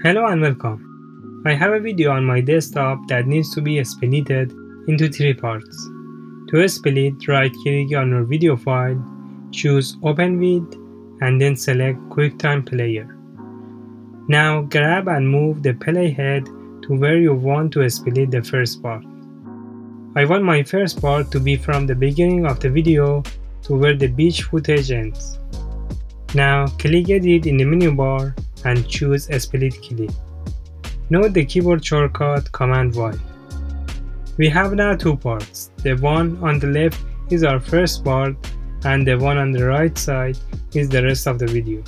Hello and welcome. I have a video on my desktop that needs to be splitted into 3 parts. To split, right-click on your video file, choose Open With, and then select QuickTime Player. Now grab and move the playhead to where you want to split the first part. I want my first part to be from the beginning of the video to where the beach footage ends. Now click Edit in the menu bar and choose Split Clip. Note the keyboard shortcut Command Y. We have now 2 parts. The one on the left is our first part and the one on the right side is the rest of the video.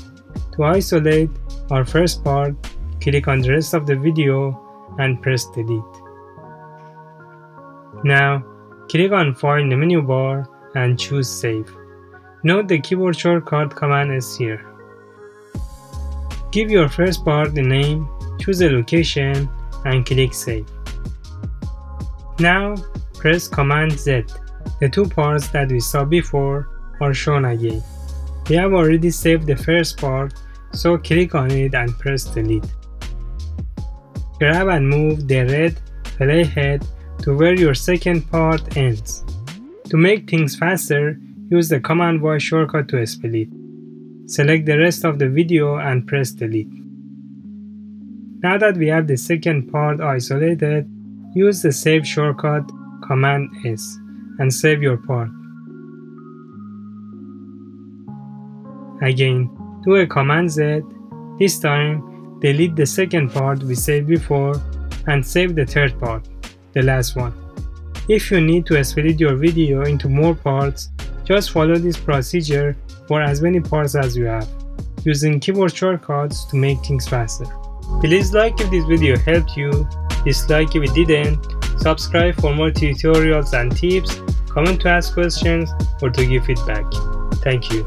To isolate our first part, click on the rest of the video and press Delete. Now click on File in the menu bar and choose Save. Note the keyboard shortcut Command S here. Give your first part a name, choose a location, and click Save. Now press Command Z. The 2 parts that we saw before are shown again. We have already saved the first part, so click on it and press Delete. Grab and move the red playhead to where your second part ends. To make things faster, use the Command Y shortcut to split. Select the rest of the video and press Delete. Now that we have the second part isolated, use the Save shortcut Command S and save your part. Again, do a Command Z. This time, delete the second part we saved before and save the third part, the last one. If you need to split your video into more parts, just follow this procedure for as many parts as you have, using keyboard shortcuts to make things faster. Please like if this video helped you, dislike if it didn't, subscribe for more tutorials and tips, comment to ask questions or to give feedback. Thank you.